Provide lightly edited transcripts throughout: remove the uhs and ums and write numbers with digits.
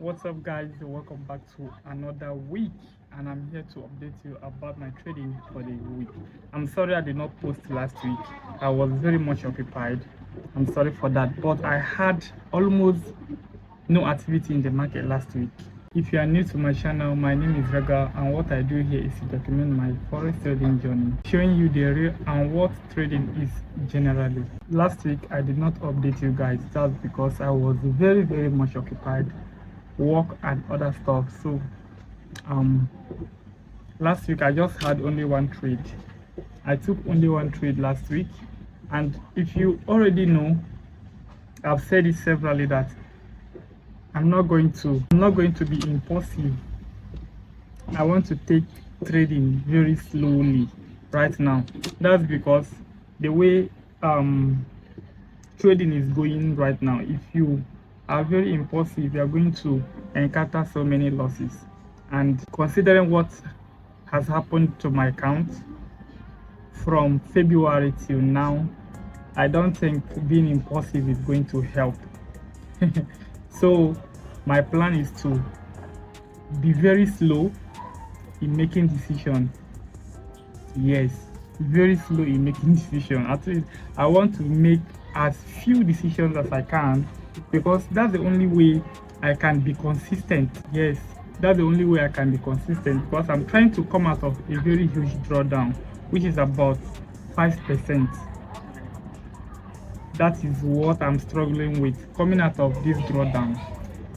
What's up, guys? Welcome back to another week, and I'm here to update you about my trading for the week. I'm sorry I did not post last week. I was very much occupied. I'm sorry for that, but I had almost no activity in the market last week. If you are new to my channel, my name is Rega, and what I do here is to document my forex trading journey, showing you the real and what trading is generally. Last week I did not update you guys. That's because I was very much occupied, work and other stuff. So um last week I just had only one trade. I took only one trade last week, and if you already know, I've said it severally that I'm not going to be impulsive. I want to take trading very slowly right now. That's because the way trading is going right now, if you are very impulsive, you are going to encounter so many losses. And considering what has happened to my account from February till now, I don't think being impulsive is going to help. So my plan is to be very slow in making decisions. Yes, very slow in making decisions. At least I want to make as few decisions as I can, because that's the only way I can be consistent. Yes, that's the only way I can be consistent, because I'm trying to come out of a very huge drawdown, which is about 5%. That is what I'm struggling with, coming out of this drawdown.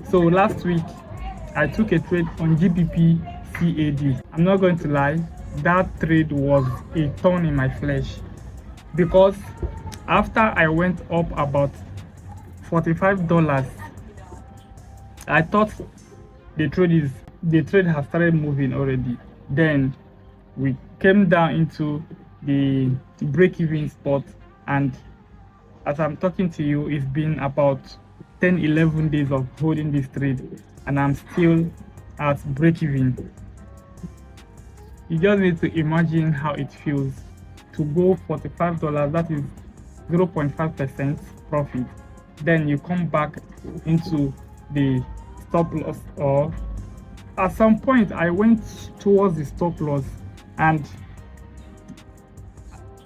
So last week I took a trade on GBP CAD. I'm not going to lie, that trade was a thorn in my flesh, because after I went up about $45, I thought the trade has started moving already. Then we came down into the break-even spot, and as I'm talking to you, it's been about 10-11 days of holding this trade, and I'm still at break-even. You just need to imagine how it feels to go $45, that is 0.5% profit. Then you come back into the stop loss, or at some point I went towards the stop loss, and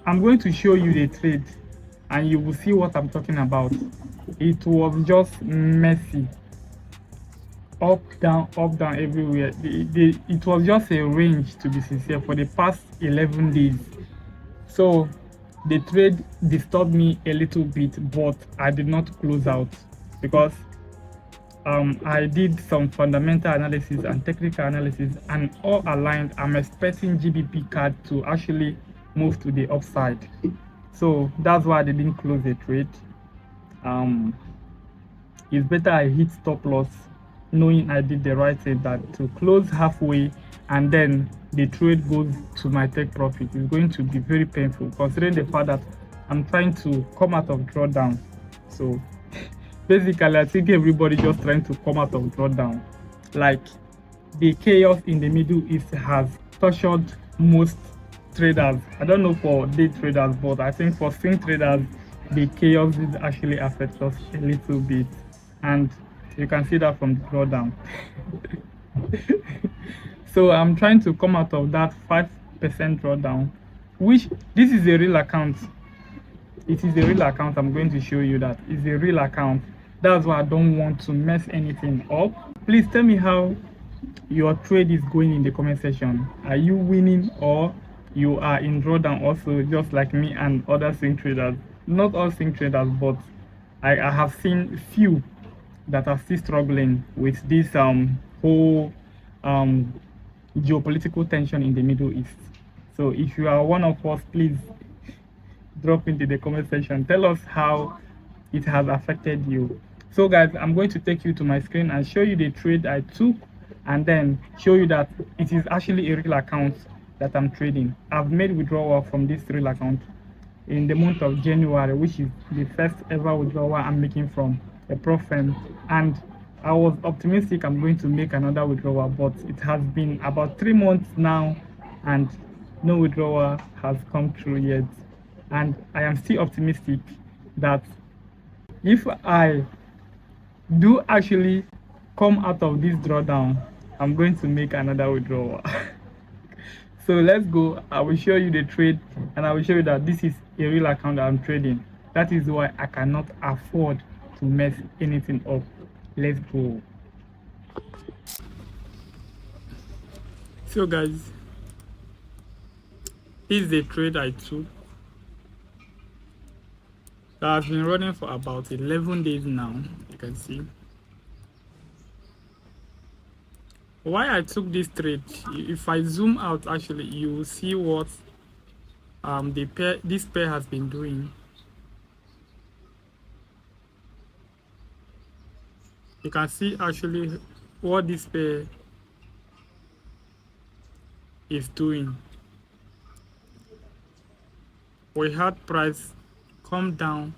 I'm going to show you the trade and you will see what I'm talking about. It was just messy, up down everywhere. It was just a range, to be sincere, for the past 11 days. So the trade disturbed me a little bit, but I did not close out, because I did some fundamental analysis and technical analysis, and all aligned. I'm expecting GBP card to actually move to the upside. So that's why I didn't close the trade. It's better I hit stop loss, knowing I did the right thing, that to close halfway and then the trade goes to my take profit is going to be very painful, considering the fact that I'm trying to come out of drawdown. So basically I think everybody just trying to come out of drawdown. Like, the chaos in the Middle East has tortured most traders. I don't know for day traders, but I think for swing traders, the chaos did actually affect us a little bit, and you can see that from the drawdown. So I'm trying to come out of that 5% drawdown, which this is a real account. It is a real account. I'm going to show you that it's a real account. That's why I don't want to mess anything up. Please tell me how your trade is going in the comment section. Are you winning, or you are in drawdown also, just like me and other swing traders? Not all swing traders, but I have seen few that are still struggling with this whole geopolitical tension in the Middle East. So if you are one of us, please drop into the comment section. Tell us how it has affected you. So guys, I'm going to take you to my screen and show you the trade I took, and then show you that it is actually a real account that I'm trading. I've made withdrawal from this real account in the month of January, which is the first ever withdrawal I'm making from a prop firm, and I was optimistic I'm going to make another withdrawal, but it has been about 3 months now and no withdrawal has come through yet. And I am still optimistic that if I do actually come out of this drawdown, I'm going to make another withdrawal. So let's go. I will show you the trade, and I will show you that this is a real account that I'm trading. That is why I cannot afford to mess anything up. Let's go. So guys, this is the trade I took. That has been running for about 11 days now. You can see why I took this trade. If I zoom out, actually you will see what this pair has been doing. You can see actually what this pair is doing. We had price come down,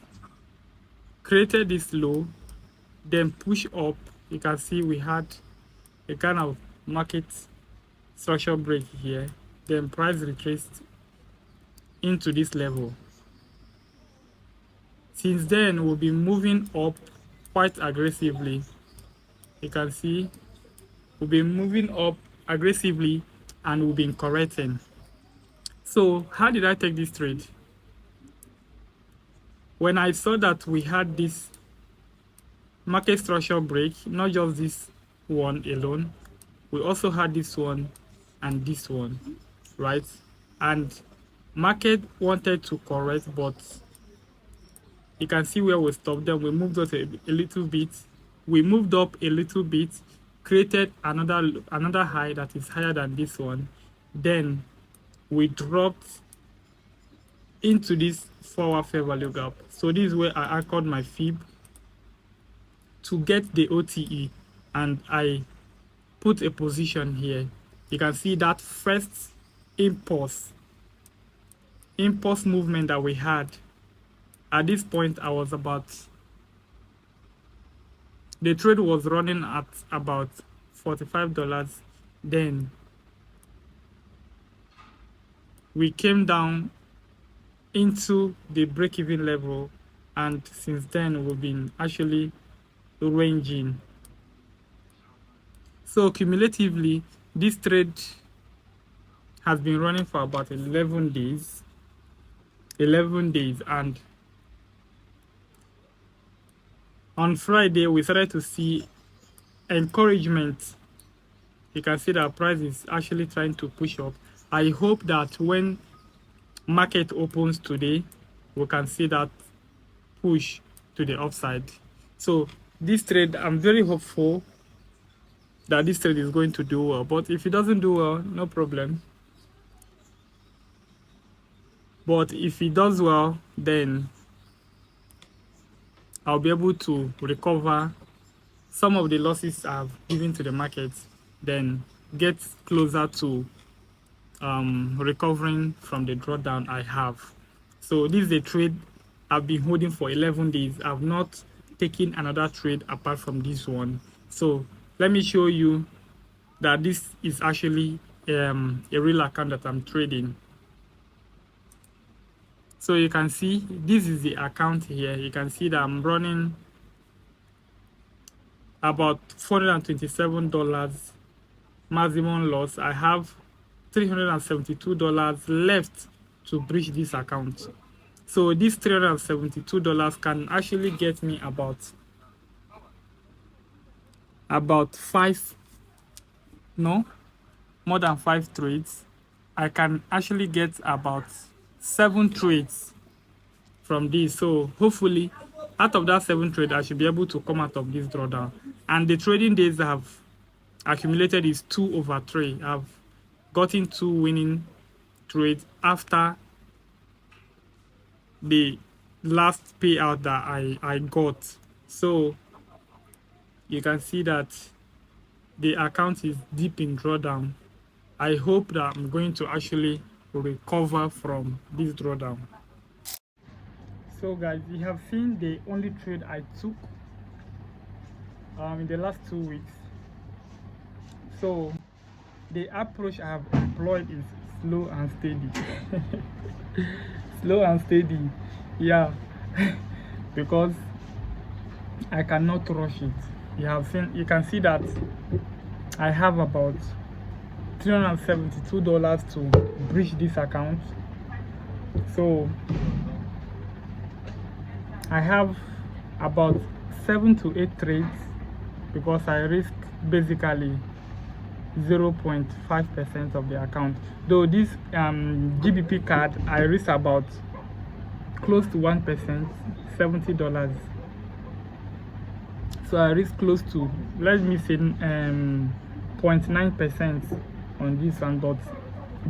created this low, then push up. You can see we had a kind of market structure break here, then price retraced into this level. Since then we'll be moving up quite aggressively. You can see we'll be moving up aggressively and we'll be correcting. So how did I take this trade? When I saw that we had this market structure break, not just this one alone, we also had this one and this one, right? And market wanted to correct, but you can see where we stopped. Then we moved up a little bit. We moved up a little bit, created another high that is higher than this one. Then we dropped into this forward fair value gap. So this is where I anchored my fib to get the OTE, and I put a position here. You can see that first impulse movement that we had. At this point, the trade was running at about $45. Then we came down into the break-even level, and since then we've been actually ranging. So cumulatively, this trade has been running for about 11 days, and on Friday we started to see encouragement. You can see that price is actually trying to push up. I hope that when market opens today, we can see that push to the upside. So this trade, I'm very hopeful that this trade is going to do well, but if it doesn't do well, no problem. But if it does well, then I'll be able to recover some of the losses I've given to the market, then get closer to recovering from the drawdown I have. So this is a trade I've been holding for 11 days. I've not taken another trade apart from this one. So let me show you that this is actually a real account that I'm trading. So you can see this is the account here. You can see that I'm running about $427 maximum loss. I have $372 left to breach this account. So this $372 can actually get me about more than 5 trades. I can actually get about 7 trades from this. So hopefully out of that 7 trades, I should be able to come out of this drawdown. And the trading days I have accumulated is 2/3. I've gotten 2 winning trades after the last payout that I got. So you can see that the account is deep in drawdown. I hope that I'm going to actually recover from this drawdown. So guys, you have seen the only trade I took in the last 2 weeks. So the approach I have employed is slow and steady. Slow and steady, yeah. Because I cannot rush it. you can see that I have about $372 to breach this account. So I have about 7 to 8 trades because I risk basically 0.5% of the account. Though this GBP card I risk about close to 1%, $70. So I risk close to, let me say, 0.9% on this one, but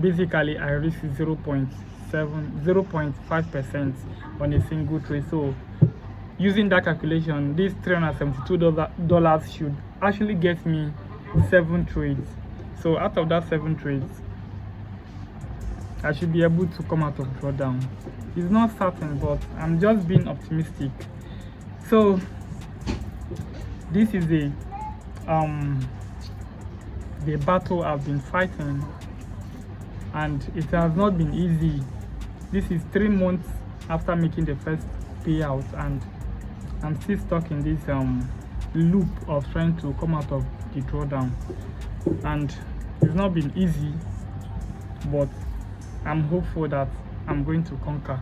basically I risk 0.5% on a single trade. So using that calculation, this $372 should actually get me 7 trades. So out of that 7 trades, I should be able to come out of drawdown. It's not certain, but I'm just being optimistic. So this is the battle I've been fighting, and it has not been easy. This is 3 months after making the first payout, and I'm still stuck in this loop of trying to come out of the drawdown, and it's not been easy, but I'm hopeful that I'm going to conquer.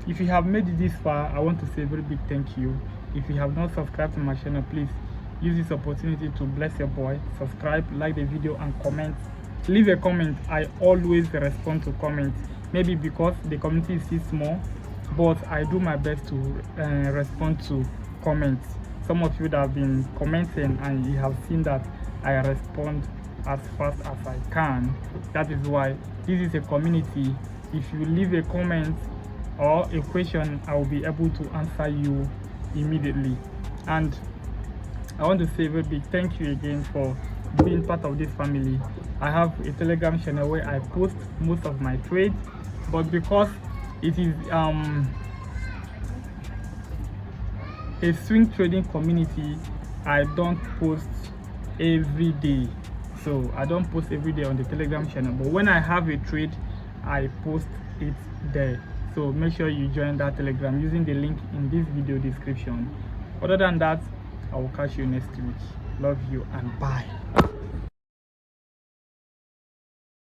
If you have made it this far, I want to say a very big thank you. If you have not subscribed to my channel, please use this opportunity to bless your boy. Subscribe, like the video, and comment. Leave a comment. I always respond to comments, maybe because the community is still small, but I do my best to respond to comments. Some of you that have been commenting, and you have seen that I respond as fast as I can. That is why this is a community. If you leave a comment or a question, I will be able to answer you immediately. And I want to say a very big thank you again for being part of this family. I have a Telegram channel where I post most of my trades, but because it is a swing trading community, I don't post every day. So I don't post every day on the Telegram channel, but when I have a trade, I post it there. So make sure you join that Telegram using the link in this video description. Other than that, I will catch you next week. Love you and bye.